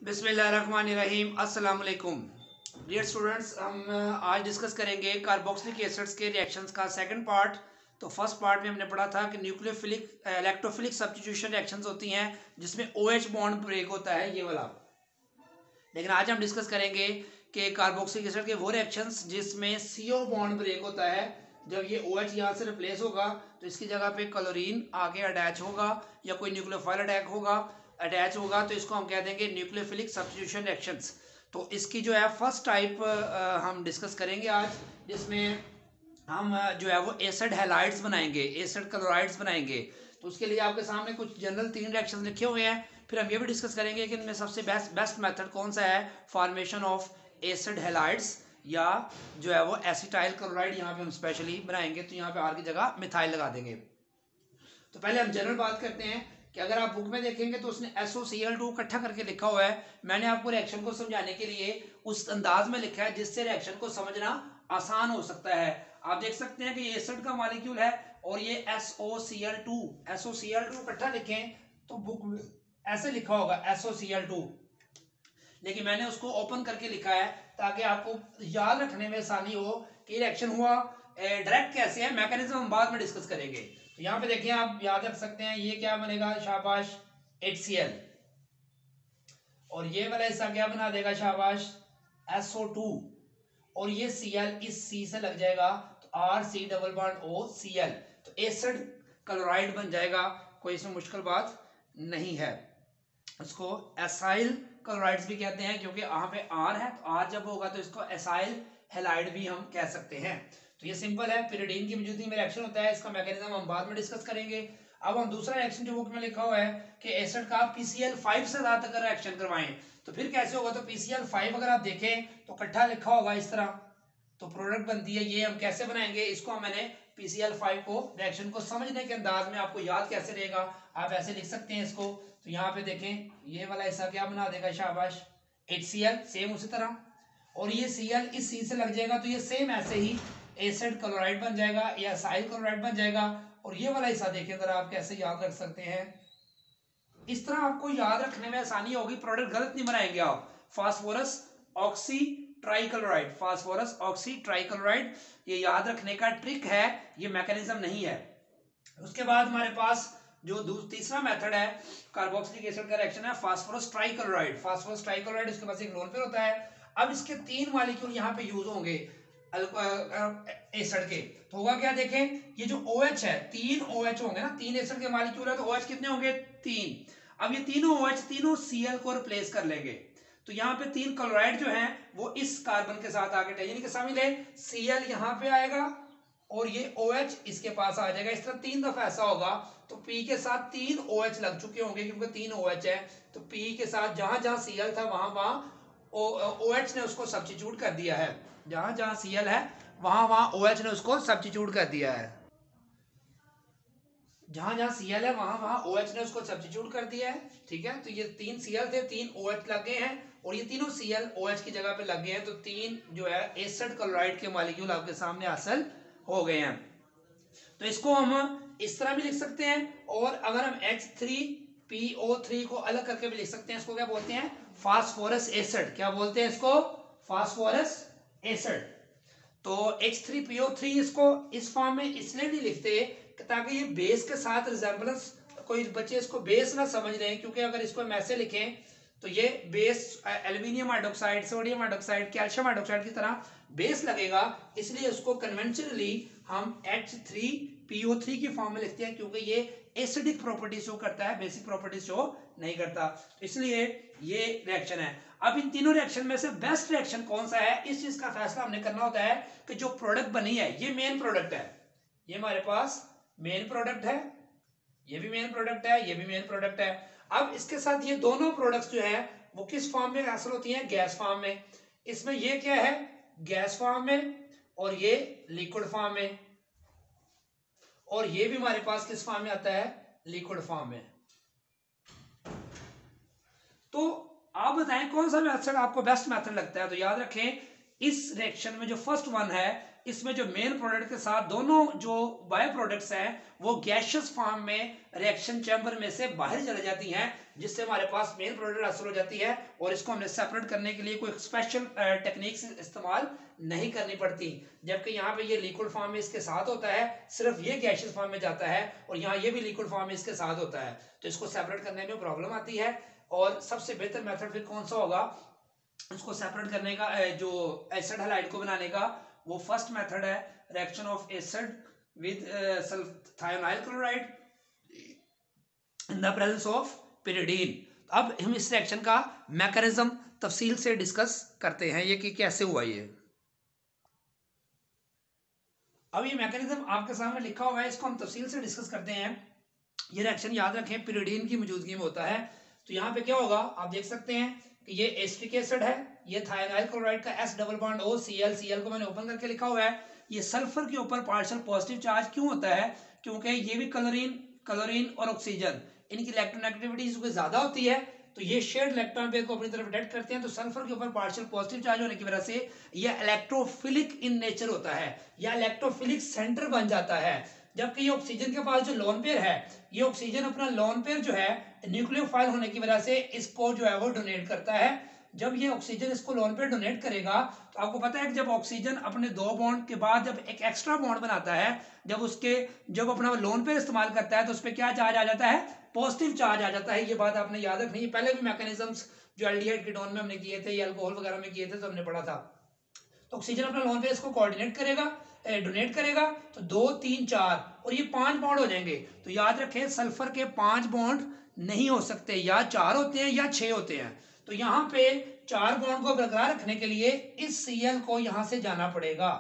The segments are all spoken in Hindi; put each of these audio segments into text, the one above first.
बिस्मिल्लाहिर्रहमानिर्रहीम। अस्सलाम वालेकुम डियर स्टूडेंट्स, हम आज डिस्कस करेंगे कार्बोक्सिलिक एसिड्स के रिएक्शंस का सेकंड पार्ट। तो फर्स्ट पार्ट में हमने पढ़ा था कि न्यूक्लियोफिलिक इलेक्ट्रोफिलिक सब्स्टिट्यूशन रिएक्शंस होती हैं जिसमें OH बॉन्ड ब्रेक होता है, ये वाला। लेकिन आज हम डिस्कस करेंगे कि कार्बोक्सिलिक एसिड के वो रिएक्शंस जिसमें CO बॉन्ड ब्रेक होता है। जब ये OH यहाँ से रिप्लेस होगा तो इसकी जगह पे क्लोरीन आगे अटैच होगा या कोई न्यूक्लियोफाइल अटैच होगा तो इसको हम कह देंगे न्यूक्लियोफिलिक सब्स्टिट्यूशन रिएक्शंस। तो इसकी जो है फर्स्ट टाइप हम डिस्कस करेंगे आज, जिसमें हम जो है वो एसिड हैलाइड्स बनाएंगे, एसिड क्लोराइड्स बनाएंगे। तो उसके लिए आपके सामने कुछ जनरल 3 रिएक्शन लिखे हुए हैं। फिर हम ये भी डिस्कस करेंगे कि इनमें सबसे बेस्ट मेथड कौन सा है फॉर्मेशन ऑफ एसिड हैलाइड्स, या जो है वो एसिटाइल क्लोराइड यहाँ पे हम स्पेशली बनाएंगे। तो यहाँ पे आर की जगह मिथाइल लगा देंगे। तो पहले हम जनरल बात करते हैं कि अगर आप बुक में देखेंगे तो उसने SOCl2 इकट्ठा करके लिखा हुआ है। मैंने आपको रिएक्शन को समझाने के लिए उस अंदाज में लिखा है जिससे रिएक्शन को समझना आसान हो सकता है। आप देख सकते हैं कि ये एसिड का मॉलिक्यूल है और ये SOCl2 इकट्ठा लिखें तो बुक में ऐसे लिखा होगा SOCl2, लेकिन मैंने उसको ओपन करके लिखा है ताकि आपको याद रखने में आसानी हो कि रिएक्शन हुआ डायरेक्ट कैसे है। मैकेनिज्म हम बाद में डिस्कस करेंगे। तो यहाँ पे देखिए, आप याद रख सकते हैं ये क्या बनेगा, शाबाश, HCl। और ये वाला हिस्सा क्या बना देगा, शाबाश, SO2। और ये Cl इस C से लग जाएगा तो RC डबल बॉन्ड OCl, तो एसिड क्लोराइड बन जाएगा। कोई इसमें मुश्किल बात नहीं है। इसको एसाइल क्लोराइड्स भी कहते हैं क्योंकि यहाँ पे R है, तो R जब होगा तो इसको एसाइल हैलाइड भी हम कह सकते हैं। तो ये सिंपल है, पिरिडीन की मौजूदगी में रिएक्शन होता है। इसका मैकेनिज्म हम बाद में डिस्कस करेंगे। अब हम दूसरा रिएक्शन जो बुक में लिखा हुआ है कि एसिड का PCl5 से ज्यादा अगर रिएक्शन करवाएं तो फिर कैसे होगा। तो PCl5 अगर आप देखें तो इकट्ठा लिखा होगा इस तरह, तो प्रोडक्ट बनती है। ये हम कैसे बनाएंगे इसको, मैंने PCl5 को रिएक्शन को समझने के अंदाज में आपको याद कैसे रहेगा, आप ऐसे लिख सकते हैं इसको। तो यहाँ पे देखें ये वाला हिस्सा क्या बना देगा, शाबाश, HCl, सेम उसी तरह। और ये Cl इस C से लग जाएगा तो ये सेम ऐसे ही एसिड क्लोराइड बन जाएगा या एसाइल क्लोराइड बन जाएगा। और ये वाला हिस्सा देखिए जरा, आप कैसे याद रख सकते हैं। इस तरह आपको याद रखने में आसानी होगी, प्रोडक्ट गलत नहीं बनाएंगे आप। Phosphorus oxy trichloride, phosphorus oxy trichloride, ये याद रखने का ट्रिक है, ये मैकेनिज्म नहीं है। उसके बाद हमारे पास जो तीसरा मेथड है कार्बोक्सिलिक एसिड का रिएक्शन है फास्फोरस ट्राइक्लोराइड। फास्फोरस ट्राइक्लोराइड इसके पास एक लोन पेयर होता है। अब इसके 3 मॉलिक्यूल यहाँ पे यूज होंगे एसिड के। तो होगा क्या, देखें ये जो OH है, 3 OH होंगे ना, 3 एसिड के मॉलिक्यूल है तो OH कितने होंगे, 3। अब ये तीनों OH तीनों Cl को रिप्लेस कर लेंगे। तो यहाँ पे 3 क्लोराइड जो हैं वो इस कार्बन के साथ आके यानी कि समझ लें Cl यहाँ पे आएगा और ये OH इसके पास आ जाएगा। इस तरह 3 दफा ऐसा होगा तो P के साथ 3 OH लग चुके होंगे क्योंकि 3 OH है। तो P के साथ जहां जहां Cl था वहां वहां OH ने उसको सब्स्टिट्यूट कर दिया है। जहां जहां Cl है वहां वहां OH ने उसको सब्स्टिट्यूट कर दिया है। जहां जहां Cl है वहां वहां OH ने उसको सब्स्टिट्यूट कर दिया है। ठीक है, तो ये 3 Cl थे, 3 OH लग गए हैं और ये तीनों Cl OH की जगह पे लग गए हैं। तो 3 जो है एसिड क्लोराइड के मॉलिक्यूल आपके सामने हासिल हो गए हैं। तो इसको हम इस तरह भी लिख सकते हैं और अगर हम H3PO3 को अलग करके भी लिख सकते हैं। इसको क्या बोलते हैं, फास्फोरस एसिड। क्या बोलते हैं इसको, फास्फोरस एसिड। तो H3PO3 इसको इस फॉर्म में इसलिए नहीं लिखते ताकि ये बेस के साथ रिजेंबलेंस, कोई बच्चे इसको बेस ना समझ रहे हैं, क्योंकि अगर इसको हम ऐसे लिखें तो ये base aluminium hydroxide, sodium hydroxide, calcium hydroxide की तरह बेस लगेगा। इसलिए उसको कन्वेंशनली हम H3PO3 की फॉर्म में लिखते हैं क्योंकि ये एसिडिक प्रॉपर्टी शो करता है, बेसिक प्रॉपर्टी शो नहीं करता। तो इसलिए ये रिएक्शन है। अब इन तीनों रिएक्शन में से बेस्ट रिएक्शन कौन सा है, इस चीज का फैसला हमने करना होता है कि जो प्रोडक्ट बनी है ये मेन प्रोडक्ट है। ये हमारे पास मेन प्रोडक्ट है, ये भी मेन प्रोडक्ट है, ये भी मेन प्रोडक्ट है। अब इसके साथ ये दोनों प्रोडक्ट्स जो है वो किस फॉर्म में हासिल होती हैं, गैस फॉर्म में। इसमें ये क्या है, गैस फॉर्म में, और ये लिक्विड फॉर्म में, और ये भी हमारे पास किस फॉर्म में आता है, लिक्विड फॉर्म में। तो आप बताएं कौन सा मेथड आपको बेस्ट मेथड लगता है। तो याद रखें इस रिएक्शन में जो फर्स्ट वन है इसमें जो मेन प्रोडक्ट के साथ दोनों जो बाय प्रोडक्ट्स हैं वो गैशियस फॉर्म में रिएक्शन चैम्बर में से बाहर चले जाती हैं, जिससे हमारे पास मेन प्रोडक्ट हासिल हो जाती है और इसको हमने सेपरेट करने के लिए कोई स्पेशल टेक्निक्स इस्तेमाल नहीं करनी पड़ती। जबकि यहाँ पे ये लिक्विड फॉर्म में इसके साथ होता है, सिर्फ ये गैशियस फॉर्म में जाता है, और यहाँ ये भी लिक्विड फॉर्म में इसके साथ होता है, तो इसको सेपरेट करने में प्रॉब्लम आती है। और सबसे बेहतर मेथड फिर कौन सा होगा उसको सेपरेट करने का, जो एसिड हैलाइड को बनाने का, वो फर्स्ट मेथड है reaction of acid with thionyl chloride in the presence of pyridine। अब हम इस रिएक्शन का मैकेनिज्म तफसील से डिस्कस करते हैं ये कि कैसे हुआ ये। अब ये मैकेनिज्म आपके सामने लिखा हुआ है, इसको हम तफसील से डिस्कस करते हैं। ये रिएक्शन याद रखें pyridine की मौजूदगी में होता है। तो यहाँ पे क्या होगा आप देख सकते हैं कि ये एसिटिक एसिड है, ये थायोनाइल क्लोराइड का S double bond O Cl, Cl को मैंने ओपन करके लिखा हुआ है। ये सल्फर के ऊपर पार्शियल पॉजिटिव चार्ज क्यों होता है, क्योंकि ये भी क्लोरीन और ऑक्सीजन इनकी इलेक्ट्रोनेगेटिविटी ज्यादा होती है, तो ये शेयर्ड इलेक्ट्रॉन पेयर को अपनी तरफ अट्रैक्ट करते हैं, तो सल्फर के ऊपर पार्शियल पॉजिटिव चार्ज होने की वजह से ये इलेक्ट्रोफिलिक इन नेचर होता है या इलेक्ट्रोफिलिक सेंटर बन जाता है। जबकि ये ऑक्सीजन के पास जो लोन पेयर है, ये ऑक्सीजन अपना लोन पेयर जो है न्यूक्लियोफाइल होने की वजह से इसको जो है वो डोनेट करता है। जब ये ऑक्सीजन इसको लोन पेयर डोनेट करेगा, तो आपको पता है कि जब ऑक्सीजन अपने 2 बॉन्ड के बाद जब एक एक्स्ट्रा बॉन्ड बनाता है, जब अपना लोन पेयर इस्तेमाल करता है, तो उस पर क्या चार्ज आ जाता है, पॉजिटिव चार्ज आ जाता है। ये बात आपने याद रखनी है। पहले भी मैकेनिज्म्स जो एल्डिहाइड कीटोन में हमने किए थे या अल्कोहल वगैरह में किए थे तो हमने पढ़ा था। तो ऑक्सीजन अपना लोन पेयर इसको कोऑर्डिनेट करेगा, डोनेट करेगा, तो 2 3 4 और ये 5 बॉन्ड हो जाएंगे। तो याद रखें सल्फर के 5 बॉन्ड नहीं हो सकते, या 4 होते हैं या 6 होते हैं। तो यहाँ पे 4 बॉन्ड को बरकरार रखने के लिए इस Cl को यहां से जाना पड़ेगा।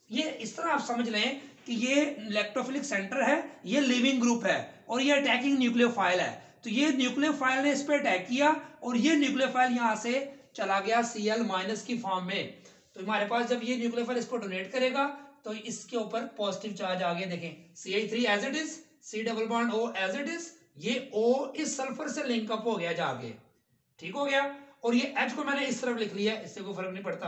ये इस तरह आप समझ लें कि ये इलेक्ट्रोफिलिक सेंटर है, ये लिविंग ग्रुप है और ये अटैकिंग न्यूक्लियोफाइल है। तो ये न्यूक्लियोफाइल ने इस पर अटैक किया और ये न्यूक्लियोफाइल यहां से चला गया Cl- की फॉर्म में। तो हमारे पास जब ये न्यूक्लियोफाइल इसको डोनेट करेगा तो इसके ऊपर पॉजिटिव चार्ज आ गया। देखें CH3 as it is, C double bond O as it is, ये O इस सल्फर से लिंकअप हो गया जाके, ठीक हो गया। और ये H को मैंने इस तरफ लिख लिया, इससे कोई फर्क नहीं पड़ता।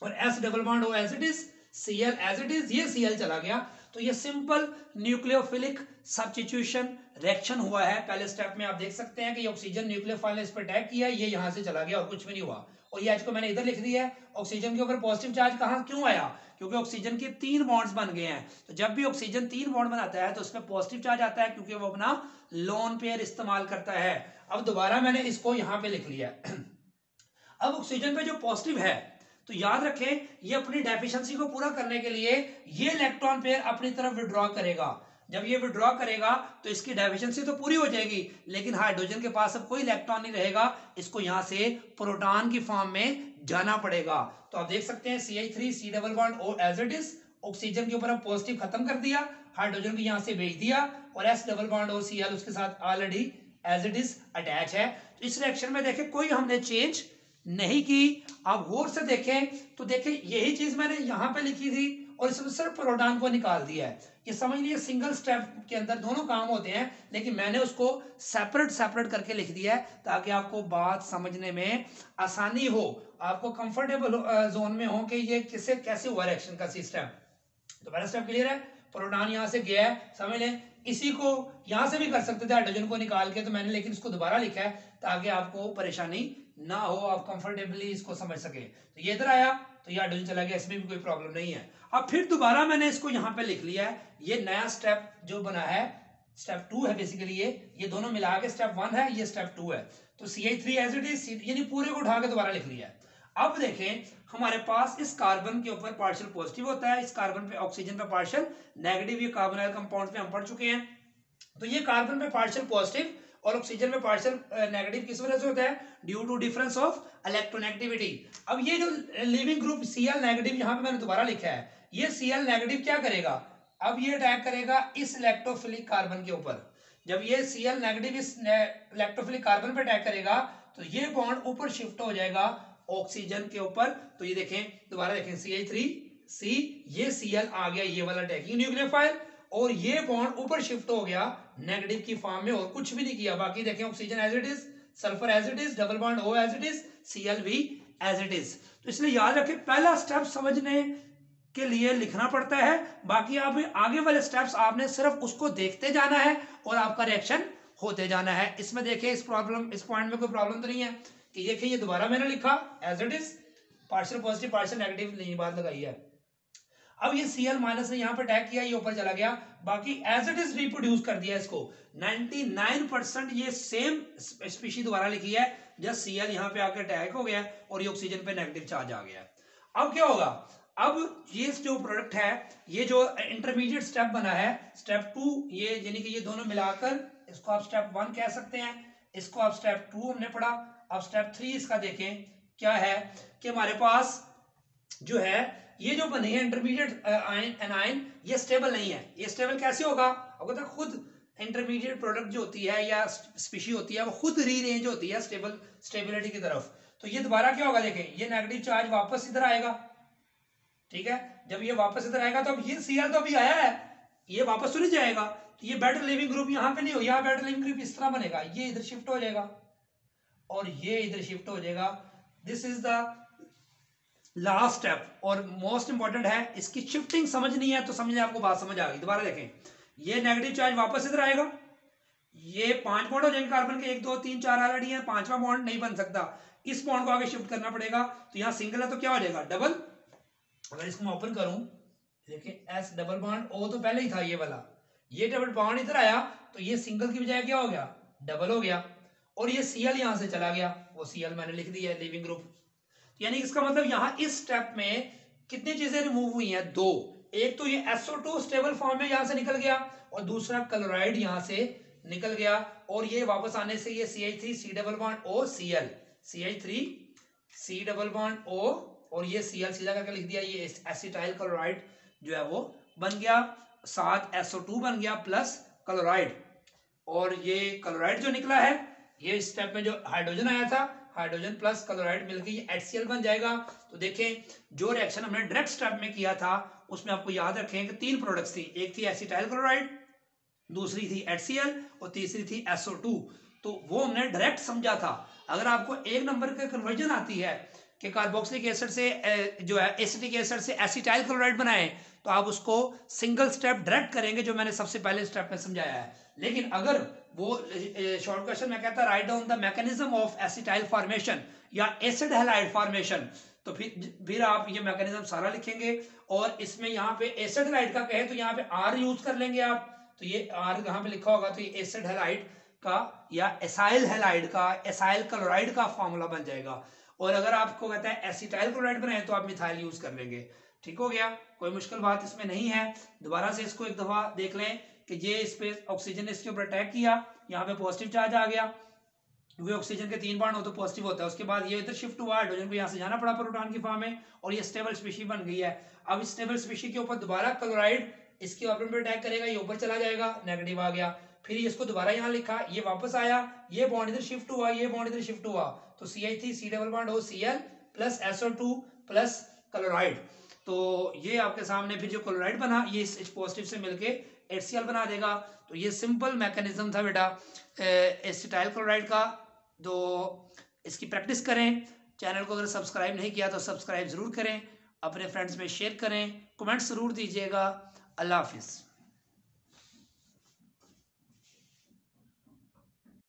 और S double bond O as it is, Cl as it is, ये Cl चला गया। तो ये सिंपल न्यूक्लियोफिलिक सब्स्टिट्यूशन रिएक्शन हुआ है। पहले स्टेप में आप देख सकते हैं कि ऑक्सीजन न्यूक्लियोफाइल ने इस पर अटैक किया, ये यहां से चला गया और कुछ भी नहीं हुआ। और ये H को मैंने इधर लिख दिया है। ऑक्सीजन के ऊपर पॉजिटिव चार्ज कहां क्यों आया, क्योंकि ऑक्सीजन के 3 बॉन्ड्स बन गए हैं। तो जब भी ऑक्सीजन 3 बॉन्ड बनाता है तो उसमें पॉजिटिव चार्ज आता है, क्योंकि वो अपना लोन पेयर इस्तेमाल करता है। अब दोबारा मैंने इसको यहां पे लिख लिया। अब ऑक्सीजन पे जो पॉजिटिव है, तो याद रखें ये अपनी डेफिशिएंसी को पूरा करने के लिए ये इलेक्ट्रॉन पेयर अपनी तरफ विड्रॉ करेगा। जब ये विड्रॉ करेगा तो इसकी डेफिशिएंसी तो पूरी हो जाएगी, लेकिन हाइड्रोजन के पास अब कोई इलेक्ट्रॉन नहीं रहेगा, इसको यहां से प्रोटॉन की फॉर्म में जाना पड़ेगा। तो आप देख सकते हैं CH3 C double bond O as it is, oxygen के ऊपर हम पॉजिटिव खत्म कर दिया, हाइड्रोजन को यहां से भेज दिया, और S double bond O Cl उसके साथ already as it is attach है। तो इस रिएक्शन में देखें कोई हमने चेंज नहीं की। आप गौर से देखें तो देखें यही चीज मैंने यहां पे लिखी थी और इसमें सिर्फ प्रोटॉन को निकाल दिया है। ये समझ लीजिए सिंगल स्टेप के अंदर दोनों काम होते हैं, लेकिन मैंने उसको सेपरेट करके लिख दिया है ताकि आपको बात समझने में आसानी हो, आपको कंफर्टेबल जोन में हो कि ये किसे कैसे हुआ रिएक्शन का सिस्टम। तो पहला स्टेप क्लियर है, प्रोटॉन यहां से गया है, समझ लें। इसी को यहां से भी कर सकते थे हाइड्रोजन को निकाल के, तो मैंने लेकिन इसको दोबारा लिखा है ताकि आपको परेशानी ना हो, आप कंफर्टेबली इसको समझ सके। तो ये इधर आया तो ये हाइड्रोजन चला गया, इसमें भी कोई प्रॉब्लम नहीं है। अब फिर दोबारा मैंने इसको यहाँ पे लिख लिया है, ये नया स्टेप जो बना है स्टेप 2 है बेसिकली, ये दोनों मिला के स्टेप 1 है, ये स्टेप 2 है। तो CH3 एज इट इज, यानी पूरे को उठा के दोबारा लिख लिया है। अब देखें हमारे पास इस कार्बन के ऊपर पार्शियल पॉजिटिव होता है, इस कार्बन पे ऑक्सीजन पे पार्शियल नेगेटिव, ये कार्बोनाइल कंपाउंड पे हम पढ़ चुके हैं। तो ये कार्बन पे पार्शियल पॉजिटिव और ऑक्सीजन में पार्शियल नेगेटिव किस वजह से होता है, due to difference of electronegativity. अब ये जो लिविंग ग्रुप Cl नेगेटिव यहाँ पे मैंने दोबारा लिखा है, ये Cl नेगेटिव क्या करेगा, अब ये अटैक करेगा इस इलेक्ट्रोफिलिक कार्बन के ऊपर। जब ये Cl नेगेटिव इस इलेक्ट्रोफिलिक कार्बन पे अटैक करेगा तो ये बॉन्ड ऊपर शिफ्ट हो जाएगा ऑक्सीजन के ऊपर। तो ये देखें दोबारा देखें CH3C, ये Cl आ गया ये वाला अटैकिंग न्यूक्लियोफाइल, और ये बॉन्ड ऊपर शिफ्ट हो गया नेगेटिव की फॉर्म में, और कुछ भी नहीं किया। बाकी देखें oxygen as it is, sulphur as it is, double bond O as it is, Cl भी एज इट इज। तो इसलिए याद रखें पहला स्टेप समझने के लिए लिखना पड़ता है। बाकी आप आगे वाले स्टेप्स आपने सिर्फ उसको देखते जाना है और आपका रिएक्शन होते जाना है। इसमें देखिए इस पॉइंट में कोई प्रॉब्लम तो नहीं है कि देखिए ये दोबारा मैंने लिखा as it is, partial positive partial negative नहीं बात लगाई है। अब ये Cl माइनस ने यहाँ पे टैग किया, ये ऊपर चला गया, बाकी एज इट इज रिप्रोड्यूस कर दिया इसको 99%। ये सेम स्पीशी दोबारा लिखी है, जस्ट Cl यहाँ पे आकर टैग हो गया और ये ऑक्सीजन पे नेगेटिव चार्ज आ गया। अब क्या होगा, अब ये जो प्रोडक्ट है, ये जो इंटरमीडिएट स्टेप बना है स्टेप 2, ये यानी कि ये दोनों मिलाकर इसको आप स्टेप 1 कह सकते हैं, इसको आप स्टेप 2 हमने पढ़ा। अब स्टेप 3 इसका देखें क्या है कि हमारे पास जो है ये जो बने हैं इंटरमीडिएट एनाइन, ये स्टेबल नहीं है। ये स्टेबल कैसे होगा, अगर तक खुद इंटरमीडिएट प्रोडक्ट जो होती है या स्पीशी होती है वो खुद रीअरेंज होती है स्टेबिलिटी की तरफ, तो ये दोबारा क्या होगा, देखें ये नेगेटिव चार्ज वापस इधर आएगा, ठीक है। जब ये वापस इधर आएगा तो अब ये Cl तो अभी आया है, ये वापस तो नहीं जाएगा, तो ये बेटर लिविंग ग्रुप यहाँ पे नहीं हो, यहाँ बेटर लिविंग ग्रुप इस तरह बनेगा, ये इधर शिफ्ट हो जाएगा और ये इधर शिफ्ट हो जाएगा। This is the last step और मोस्ट इंपॉर्टेंट है। इसकी शिफ्टिंग समझनी है तो समझिए, आपको बात समझ आ गई। दोबारा देखें, ये नेगेटिव चार्ज वापस इधर आएगा, ये 5 बॉन्ड हो जाएंगे कार्बन के, 1 2 3 4 ऑलरेडी है, 5वां बॉन्ड नहीं बन सकता, इस बॉन्ड को आगे शिफ्ट करना पड़ेगा। तो यहाँ सिंगल है तो क्या हो जाएगा, डबल। अगर इसको मैं ओपन करूं, देखिए एस डबल बॉन्ड, ओ तो पहले ही था ये वाला, ये डबल बॉन्ड इधर आया तो ये सिंगल की बजाय क्या हो गया, डबल हो गया, और ये Cl यहां से चला गया, वो Cl मैंने लिख दिया है लिविंग ग्रुप। यानी इसका मतलब यहाँ इस स्टेप में कितनी चीजें रिमूव हुई हैं, 2। एक तो ये SO2 स्टेबल फॉर्म में यहां से निकल गया और दूसरा क्लोराइड यहां से निकल गया, और ये वापस आने से ये CH3 C double bond O Cl, CH3 C double bond O, और ये Cl सीधा करके लिख दिया, ये एसिटाइल क्लोराइड जो है वो बन गया, साथ SO2 बन गया प्लस क्लोराइड, और ये क्लोराइड जो निकला है, ये इस स्टेप में जो हाइड्रोजन आया था, हाइड्रोजन प्लस क्लोराइड मिलकर ये HCl बन जाएगा। तो देखें जो रिएक्शन हमने डायरेक्ट स्टेप में किया था उसमें आपको याद रखें कि 3 प्रोडक्ट्स थी, एक थी एसिटाइल क्लोराइड, दूसरी थी HCl और तीसरी थी SO2। तो वो हमने डायरेक्ट समझा था। अगर आपको 1 नंबर का कन्वर्जन आती है कि कार्बोक्सिलिक एसिड से जो है एसिटिक एसिड से एसिटाइल क्लोराइड बनाए, तो आप उसको सिंगल स्टेप डायरेक्ट करेंगे जो मैंने सबसे पहले स्टेप में समझाया है। लेकिन अगर वो शॉर्ट क्वेश्चन में कहता है write down the mechanism of acetyl formation या एसिड हैलाइड फॉर्मेशन, तो फिर आप ये मैकेनिज्म सारा लिखेंगे, और इसमें यहाँ पे एसिड हैलाइड का कहे तो यहाँ पे R यूज कर लेंगे आप, तो ये R यहाँ पे लिखा होगा, तो ये एसिड हैलाइड का या एसाइल हैलाइड का, एसाइल क्लोराइड का फॉर्मूला बन जाएगा। और अगर आपको कहता है एसिटाइल क्लोराइड बनाए तो आप मिथाइल यूज कर लेंगे। ठीक हो गया, कोई मुश्किल बात इसमें नहीं है। दोबारा से इसको एक दफा देख लें कि ये इस पे ऑक्सीजन ने इसके ऊपर अटैक किया, यहाँ पे पॉजिटिव चार्ज आ गया, क्योंकि ऑक्सीजन के 3 बॉन्ड हो तो पॉजिटिव होता है। उसके बाद ये इधर शिफ्ट हुआ, हाइड्रोजन को यहाँ से जाना पड़ा प्रोटॉन की फॉर्म में, और ये स्टेबल स्पीशी बन गई है। अब इस स्टेबल स्पीशी के ऊपर दोबारा क्लोराइड इसके ऑर्बिटल पे अटैक करेगा, ये ऊपर चला जाएगा, नेगेटिव आ गया, फिर इसको दोबारा यहाँ लिखा, ये वापस आया, ये बॉन्ड इधर शिफ्ट हुआ, ये बॉन्ड इधर शिफ्ट हुआ, तो CH3 C double bond O Cl plus SO2 plus chloride. तो ये आपके सामने फिर जो क्लोराइड बना, ये इस पॉजिटिव से मिलके HCl बना देगा। तो ये सिंपल मैकेनिज्म था बेटा एसिटाइल क्लोराइड का। तो इसकी प्रैक्टिस करें। चैनल को अगर सब्सक्राइब नहीं किया तो सब्सक्राइब जरूर करें, अपने फ्रेंड्स में शेयर करें, कमेंट जरूर दीजिएगा। अल्लाह हाफिज़।